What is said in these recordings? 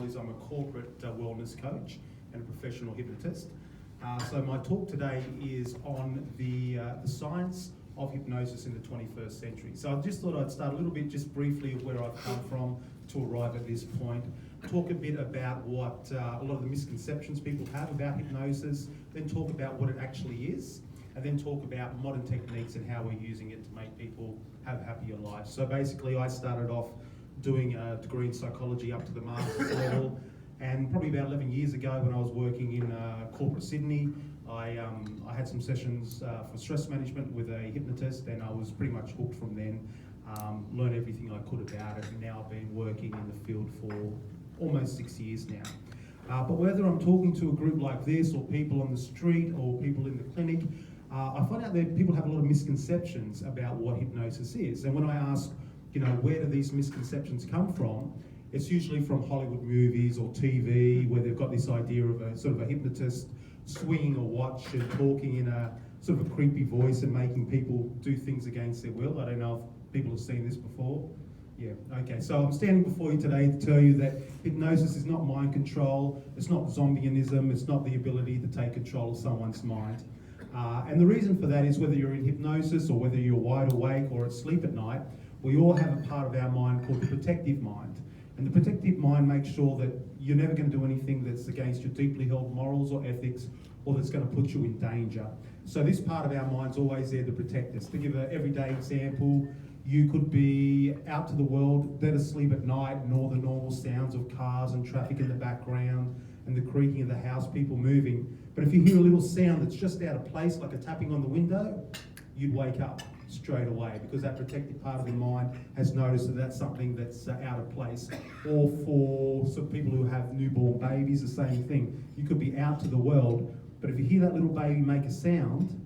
is I'm a corporate wellness coach and a professional hypnotist. So my talk today is on the science of hypnosis in the 21st century. So I just thought I'd start a little bit just briefly of where I've come from to arrive at this point, talk a bit about what a lot of the misconceptions people have about hypnosis, then talk about what it actually is, and then talk about modern techniques and how we're using it to make people have happier lives. So basically I started off doing a degree in psychology up to the master's level, and probably about 11 years ago when I was working in corporate Sydney, I had some sessions for stress management with a hypnotist, and I was pretty much hooked from then. Learned everything I could about it, and now I've been working in the field for almost 6 years now. But whether I'm talking to a group like this, or people on the street, or people in the clinic, I find out that people have a lot of misconceptions about what hypnosis is. And when I ask, where do these misconceptions come from, it's usually from Hollywood movies or TV, where they've got this idea of a sort of a hypnotist swinging a watch and talking in a sort of a creepy voice and making people do things against their will. I don't know if people have seen this before. Yeah, okay, so I'm standing before you today to tell you that hypnosis is not mind control, it's not zombieism, it's not the ability to take control of someone's mind. And the reason for that is whether you're in hypnosis or whether you're wide awake or asleep at night, we all have a part of our mind called the protective mind. And the protective mind makes sure that you're never going to do anything that's against your deeply held morals or ethics, or that's going to put you in danger. So this part of our mind's always there to protect us. To give an everyday example, you could be out to the world, dead asleep at night, and all the normal sounds of cars and traffic in the background, and the creaking of the house, people moving. But if you hear a little sound that's just out of place, like a tapping on the window, you'd wake up straight away, because that protective part of the mind has noticed that that's something that's out of place. Or for some people who have newborn babies, the same thing. You could be out to the world, but if you hear that little baby make a sound,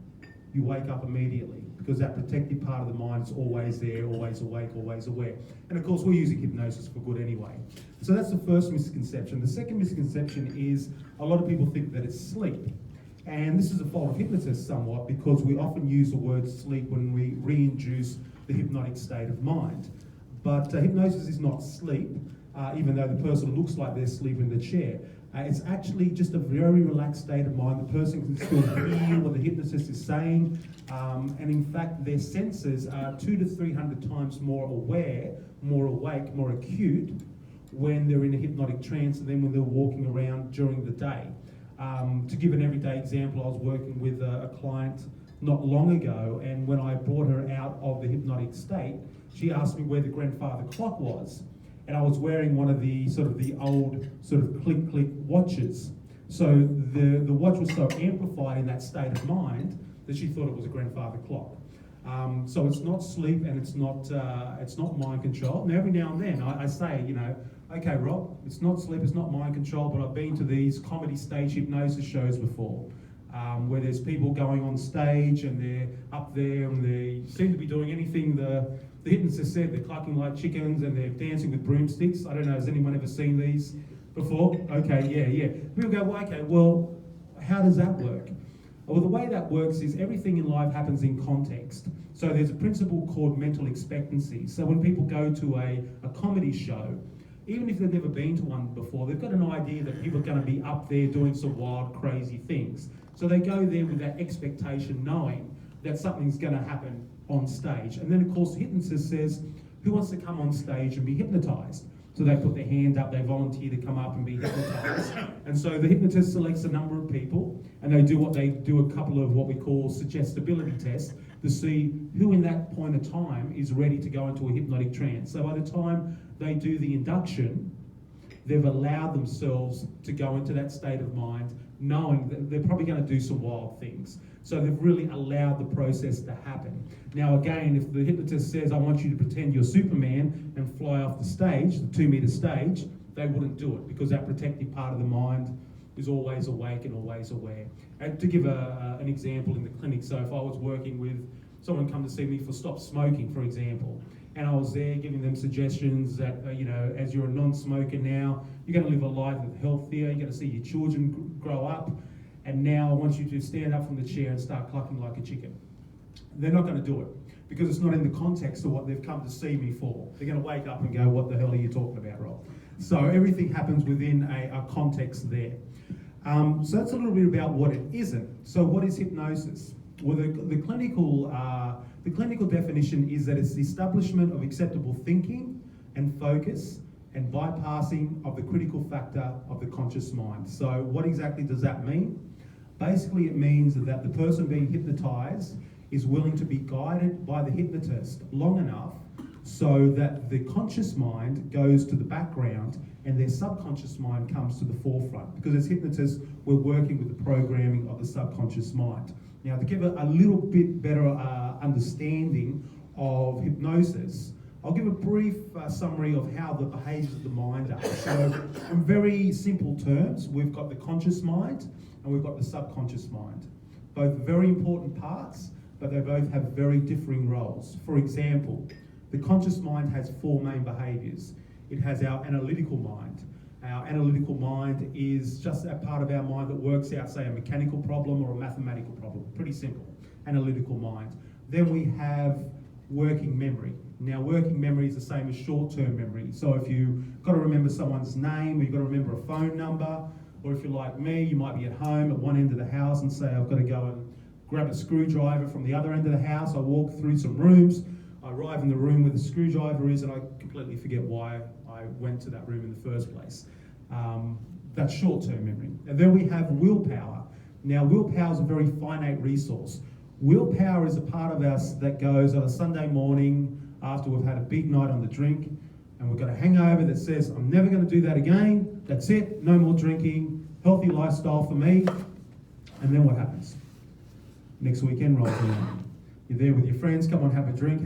you wake up immediately, because that protective part of the mind is always there, always awake, always aware. And of course, we're using hypnosis for good anyway. So that's the first misconception. The second misconception is a lot of people think that it's sleep. And this is a fault of hypnotists somewhat, because we often use the word sleep when we reintroduce the hypnotic state of mind. But hypnosis is not sleep, even though the person looks like they're asleep in the chair. It's actually just a very relaxed state of mind. The person can still hear what the hypnotist is saying, and in fact their senses are 200 to 300 times more aware, more awake, more acute when they're in a hypnotic trance than when they're walking around during the day. To give an everyday example, I was working with a client not long ago, and when I brought her out of the hypnotic state, she asked me where the grandfather clock was. And I was wearing one of the old sort of click watches. So the watch was so amplified in that state of mind that she thought it was a grandfather clock. So it's not sleep, and it's not mind control. Now every now and then I say, okay, Rob, it's not sleep, it's not mind control, but I've been to these comedy stage hypnosis shows before, where there's people going on stage and they're up there and they seem to be doing anything the hypnotist said. They're clucking like chickens and they're dancing with broomsticks. I don't know, has anyone ever seen these before? Okay, yeah. People go, well, how does that work? Well, the way that works is everything in life happens in context. So there's a principle called mental expectancy. So when people go to a comedy show, even if they've never been to one before, they've got an idea that people are going to be up there doing some wild, crazy things. So they go there with that expectation, knowing that something's going to happen on stage. And then, of course, the hypnotist says, who wants to come on stage and be hypnotized? So they put their hand up, they volunteer to come up and be hypnotized. And so the hypnotist selects a number of people, and they do a couple of what we call suggestibility tests to see who in that point of time is ready to go into a hypnotic trance. So by the time they do the induction, they've allowed themselves to go into that state of mind, knowing that they're probably going to do some wild things. So they've really allowed the process to happen. Now again, if the hypnotist says, I want you to pretend you're Superman and fly off the stage, the 2-meter stage, they wouldn't do it, because that protective part of the mind is always awake and always aware. And to give an example in the clinic, so if I was working with someone come to see me for stop smoking, for example, and I was there giving them suggestions that, as you're a non-smoker now, you're going to live a life healthier, you're going to see your children grow up, and now I want you to stand up from the chair and start clucking like a chicken. They're not going to do it, because it's not in the context of what they've come to see me for. They're going to wake up and go, what the hell are you talking about, Rob? So everything happens within a context there. So that's a little bit about what it isn't. So what is hypnosis? Well, the clinical definition is that it's the establishment of acceptable thinking and focus and bypassing of the critical factor of the conscious mind. So what exactly does that mean? Basically, it means that the person being hypnotized is willing to be guided by the hypnotist long enough so that the conscious mind goes to the background and their subconscious mind comes to the forefront. Because as hypnotists, we're working with the programming of the subconscious mind. Now, to give a little bit better understanding of hypnosis, I'll give a brief summary of how the behaviours of the mind are. So, in very simple terms, we've got the conscious mind and we've got the subconscious mind. Both very important parts, but they both have very differing roles. For example, the conscious mind has four main behaviours. It has our analytical mind. Our analytical mind is just that part of our mind that works out, say, a mechanical problem or a mathematical problem. Pretty simple, analytical mind. Then we have working memory. Now, working memory is the same as short-term memory. So if you've got to remember someone's name, or you've got to remember a phone number, or if you're like me, you might be at home at one end of the house and say, I've got to go and grab a screwdriver from the other end of the house. I walk through some rooms, I arrive in the room where the screwdriver is, and I completely forget why I went to that room in the first place. That's short-term memory. And then we have willpower. Now, willpower is a very finite resource. Willpower is a part of us that goes on a Sunday morning after we've had a big night on the drink, and we've got a hangover that says, I'm never going to do that again. That's it. No more drinking. Healthy lifestyle for me. And then what happens? Next weekend rolls around. You're there with your friends. Come on, have a drink.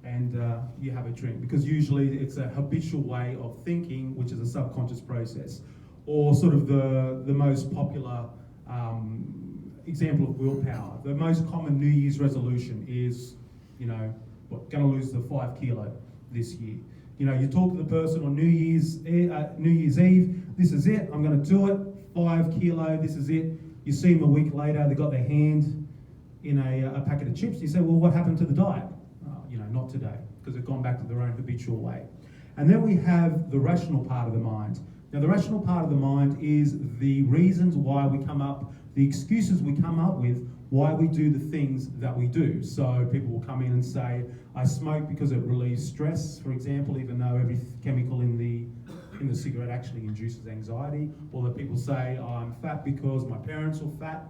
And you have a drink, because usually it's a habitual way of thinking, which is a subconscious process. Or sort of the most popular example of willpower. The most common New Year's resolution is, going to lose the 5 kilo this year. You talk to the person on New Year's Eve, this is it, I'm going to do it, 5 kilo, this is it. You see them a week later, they've got their hand in a packet of chips. You say, well, what happened to the diet? Not today, because they've gone back to their own habitual way. And then we have the rational part of the mind. Now, the rational part of the mind is the reasons why we come up, the excuses we come up with, why we do the things that we do. So people will come in and say, I smoke because it relieves stress, for example, even though every chemical in the cigarette actually induces anxiety. Or that people say, I'm fat because my parents were fat.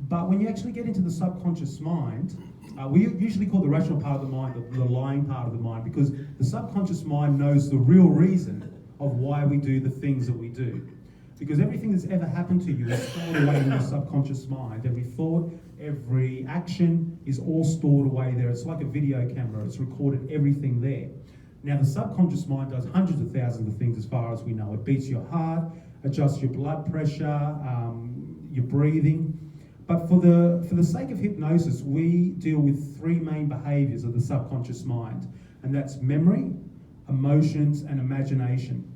But when you actually get into the subconscious mind, we usually call the rational part of the mind the lying part of the mind, because the subconscious mind knows the real reason of why we do the things that we do. Because everything that's ever happened to you is stored away in your subconscious mind. Every thought, every action is all stored away there. It's like a video camera. It's recorded everything there. Now, the subconscious mind does hundreds of thousands of things as far as we know. It beats your heart, adjusts your blood pressure, your breathing. But for the sake of hypnosis, we deal with three main behaviours of the subconscious mind, and that's memory, emotions, and imagination.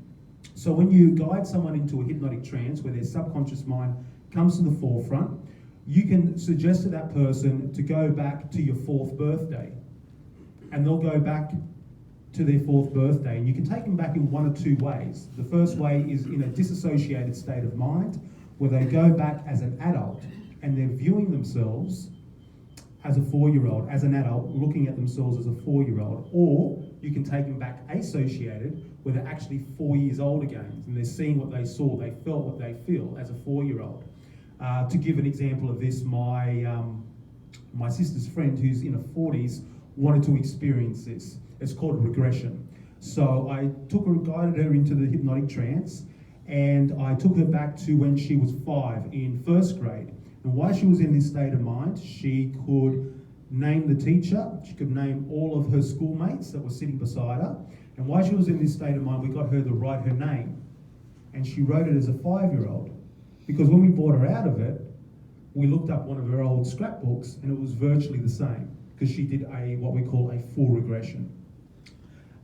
So when you guide someone into a hypnotic trance where their subconscious mind comes to the forefront, you can suggest to that person to go back to your 4th birthday, and they'll go back to their 4th birthday, and you can take them back in one of two ways. The first way is in a disassociated state of mind, where they go back as an adult and they're viewing themselves as a 4-year-old, as an adult, looking at themselves as a 4-year-old. Or you can take them back associated, where they're actually 4 years old again, and they're seeing what they saw, they felt what they feel as a 4-year-old. To give an example of this, my sister's friend who's in her 40s wanted to experience this. It's called regression. So I guided her into the hypnotic trance, and I took her back to when she was 5 in 1st grade. And while she was in this state of mind, she could name the teacher, she could name all of her schoolmates that were sitting beside her. And while she was in this state of mind, we got her to write her name. And she wrote it as a 5-year-old. Because when we brought her out of it, we looked up one of her old scrapbooks, and it was virtually the same, because she did what we call a full regression.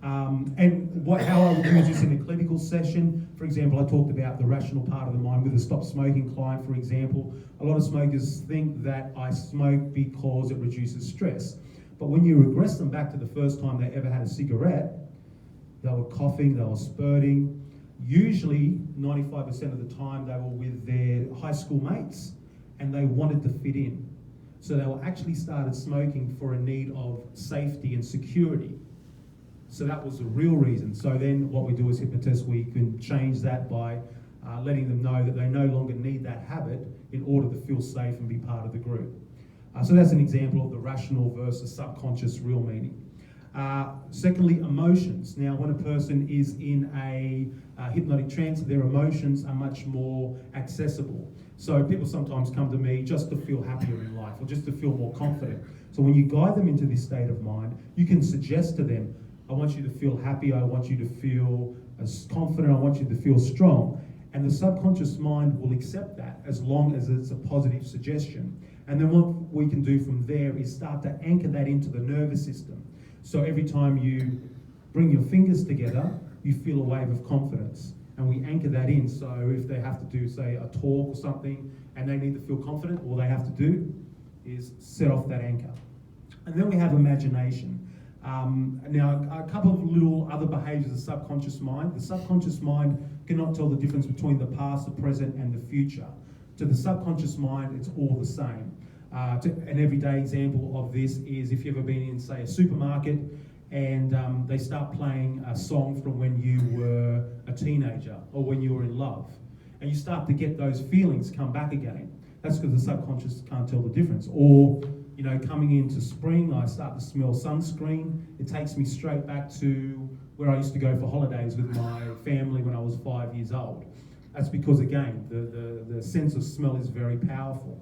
How I would use this in a clinical session, for example, I talked about the rational part of the mind with a stop smoking client, for example. A lot of smokers think that I smoke because it reduces stress. But when you regress them back to the first time they ever had a cigarette, they were coughing, they were spurting. Usually, 95% of the time, they were with their high school mates and they wanted to fit in. So they were actually started smoking for a need of safety and security. So that was the real reason. So then what we do as hypnotists, we can change that by letting them know that they no longer need that habit in order to feel safe and be part of the group. So that's an example of the rational versus subconscious real meaning. Secondly, emotions. Now, when a person is in a hypnotic trance, their emotions are much more accessible. So people sometimes come to me just to feel happier in life or just to feel more confident. So when you guide them into this state of mind, you can suggest to them, I want you to feel happy, I want you to feel as confident, I want you to feel strong. And the subconscious mind will accept that as long as it's a positive suggestion. And then what we can do from there is start to anchor that into the nervous system. So every time you bring your fingers together, you feel a wave of confidence. And we anchor that in. So if they have to do, say, a talk or something, and they need to feel confident, all they have to do is set off that anchor. And then we have imagination. Now, a couple of little other behaviors of the subconscious mind. The subconscious mind cannot tell the difference between the past, the present, and the future. To the subconscious mind, it's all the same. An everyday example of this is if you've ever been in, say, a supermarket and they start playing a song from when you were a teenager or when you were in love, and you start to get those feelings come back again. That's because the subconscious can't tell the difference. Or, you know, coming into spring, I start to smell sunscreen. It takes me straight back to where I used to go for holidays with my family when I was 5 years old. That's because, again, the sense of smell is very powerful.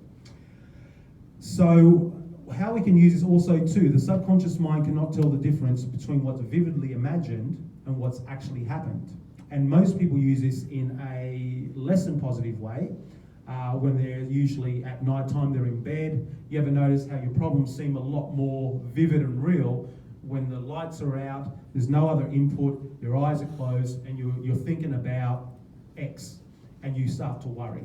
So how we can use this also too, the subconscious mind cannot tell the difference between what's vividly imagined and what's actually happened. And most people use this in a less than positive way. When they're usually at night time, they're in bed. You ever notice how your problems seem a lot more vivid and real when the lights are out, there's no other input, your eyes are closed, and you're thinking about X, and you start to worry.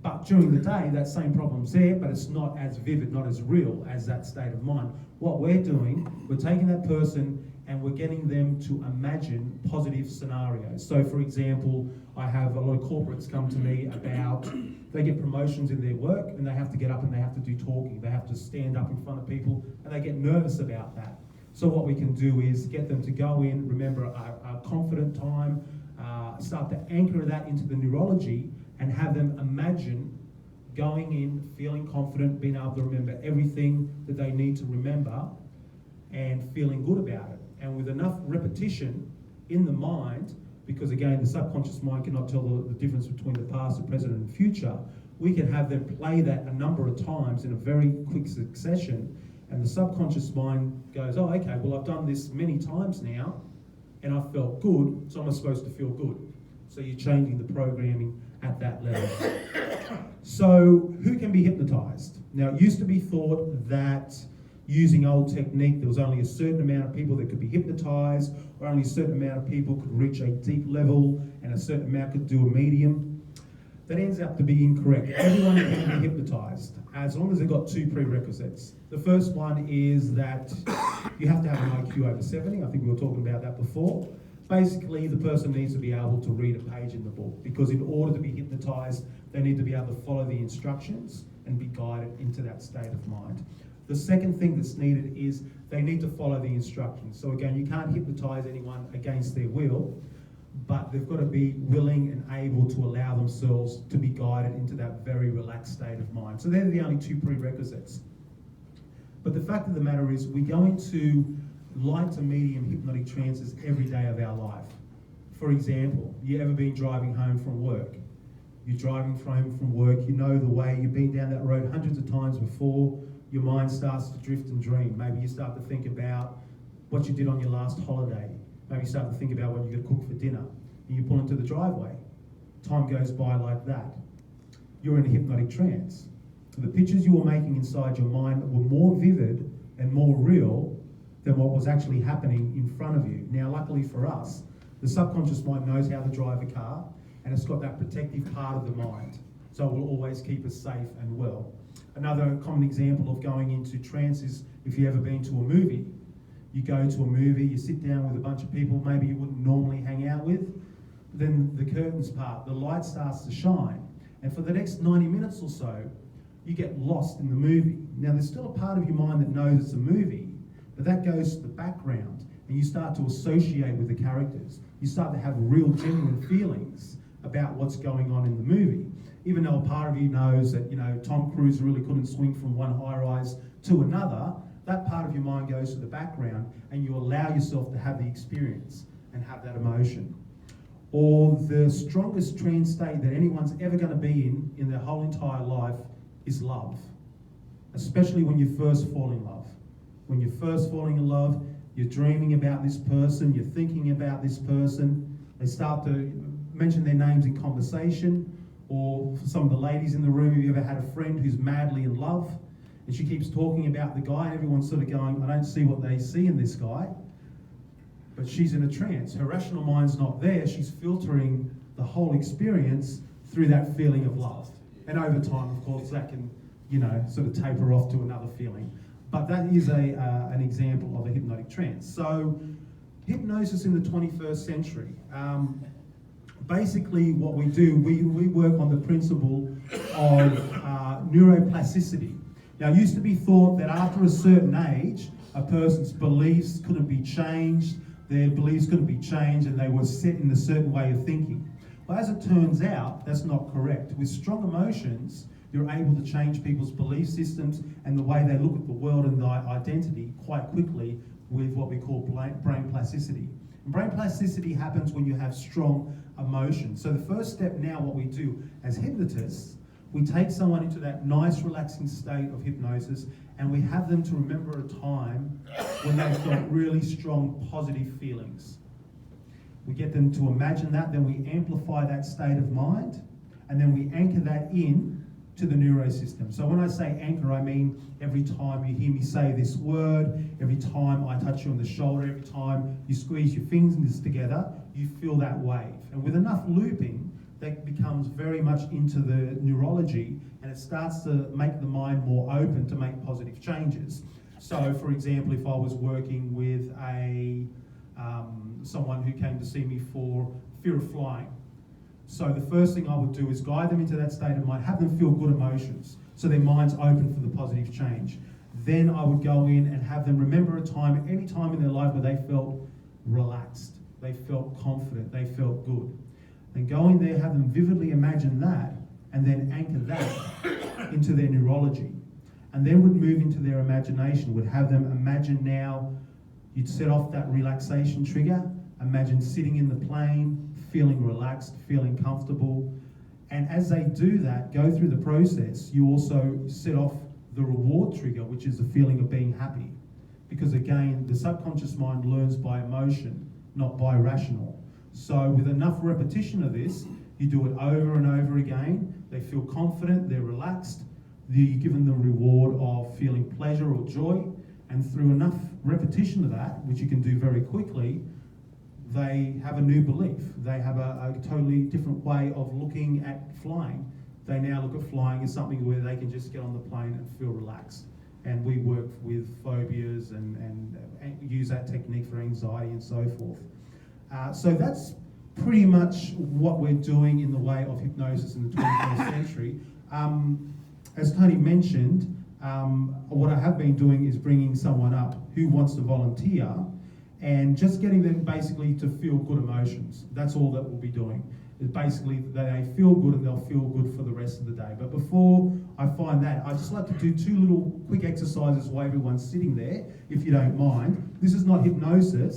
But during the day, that same problem's there, but it's not as vivid, not as real as that state of mind. What we're doing, we're taking that person and we're getting them to imagine positive scenarios. So for example, I have a lot of corporates come to me about, they get promotions in their work and they have to get up and they have to do talking. They have to stand up in front of people and they get nervous about that. So what we can do is get them to go in, remember a confident time, start to anchor that into the neurology and have them imagine going in, feeling confident, being able to remember everything that they need to remember and feeling good about it. And with enough repetition in the mind, because again, the subconscious mind cannot tell the difference between the past, the present, and the future, we can have them play that a number of times in a very quick succession, and the subconscious mind goes, oh, okay, well, I've done this many times now, and I felt good, so I'm supposed to feel good. So you're changing the programming at that level. So who can be hypnotized? Now, it used to be thought that using old technique, there was only a certain amount of people that could be hypnotized, or only a certain amount of people could reach a deep level, and a certain amount could do a medium. That ends up to be incorrect. Everyone can be hypnotized, as long as they've got two prerequisites. The first one is that you have to have an IQ over 70. I think we were talking about that before. Basically, the person needs to be able to read a page in the book, because in order to be hypnotized, they need to be able to follow the instructions and be guided into that state of mind. The second thing that's needed is they need to follow the instructions. So again, you can't hypnotize anyone against their will, but they've got to be willing and able to allow themselves to be guided into that very relaxed state of mind. So they're the only two prerequisites. But the fact of the matter is, we go into light to medium hypnotic trances every day of our life. For example, you ever been driving home from work? You're driving home from work, you know the way, you've been down that road hundreds of times before, your mind starts to drift and dream. Maybe you start to think about what you did on your last holiday. Maybe you start to think about what you're going to cook for dinner. And you pull into the driveway. Time goes by like that. You're in a hypnotic trance. The pictures you were making inside your mind were more vivid and more real than what was actually happening in front of you. Now, luckily for us, the subconscious mind knows how to drive a car, and it's got that protective part of the mind. So it will always keep us safe and well. Another common example of going into trance is if you've ever been to a movie. you go to a movie, you sit down with a bunch of people maybe you wouldn't normally hang out with, then the curtains part, the light starts to shine, and for the next 90 minutes or so, you get lost in the movie. Now there's still a part of your mind that knows it's a movie, but that goes to the background, and you start to associate with the characters. You start to have real genuine feelings about what's going on in the movie. Even though a part of you knows that, Tom Cruise really couldn't swing from one high-rise to another, that part of your mind goes to the background and you allow yourself to have the experience and have that emotion. Or the strongest trance state that anyone's ever going to be in their whole entire life is love. Especially when you first fall in love. When you're first falling in love, you're dreaming about this person, you're thinking about this person, they start to mention their names in conversation. Or for some of the ladies in the room, have you ever had a friend who's madly in love and she keeps talking about the guy and everyone's sort of going, I don't see what they see in this guy, but she's in a trance. Her rational mind's not there. She's filtering the whole experience through that feeling of love. And over time, of course, that can, sort of taper off to another feeling. But that is an example of a hypnotic trance. So hypnosis in the 21st century. Basically what we do, we work on the principle of neuroplasticity. Now it used to be thought that after a certain age, a person's beliefs couldn't be changed, their beliefs couldn't be changed, and they were set in a certain way of thinking. Well, as it turns out, that's not correct. With strong emotions, you're able to change people's belief systems and the way they look at the world and their identity quite quickly with what we call brain plasticity. And brain plasticity happens when you have strong emotion. So the first step now, what we do as hypnotists, we take someone into that nice relaxing state of hypnosis and we have them to remember a time when they felt really strong positive feelings. We get them to imagine that, then we amplify that state of mind, and then we anchor that in to the neurosystem. So when I say anchor, I mean every time you hear me say this word, every time I touch you on the shoulder, every time you squeeze your fingers together, you feel that wave. And with enough looping, that becomes very much into the neurology, and it starts to make the mind more open to make positive changes. So for example, if I was working with someone who came to see me for fear of flying, so the first thing I would do is guide them into that state of mind, have them feel good emotions, so their mind's open for the positive change. Then I would go in and have them remember a time, any time in their life where they felt relaxed, they felt confident, they felt good. Then go in there, have them vividly imagine that, and then anchor that into their neurology. And then would move into their imagination, would have them imagine now, you'd set off that relaxation trigger, imagine sitting in the plane, feeling relaxed, feeling comfortable. And as they do that, go through the process, you also set off the reward trigger, which is the feeling of being happy. Because again, the subconscious mind learns by emotion, not by rational. So with enough repetition of this, you do it over and over again, they feel confident, they're relaxed, you give them the reward of feeling pleasure or joy, and through enough repetition of that, which you can do very quickly, they have a new belief. They have a totally different way of looking at flying. They now look at flying as something where they can just get on the plane and feel relaxed. And we work with phobias and use that technique for anxiety and so forth. So that's pretty much what we're doing in the way of hypnosis in the 21st century. As Tony mentioned, what I have been doing is bringing someone up who wants to volunteer and just getting them basically to feel good emotions. That's all that we'll be doing. Is basically they feel good and they'll feel good for the rest of the day. But before I find that, I'd just like to do two little quick exercises while everyone's sitting there, if you don't mind. This is not hypnosis.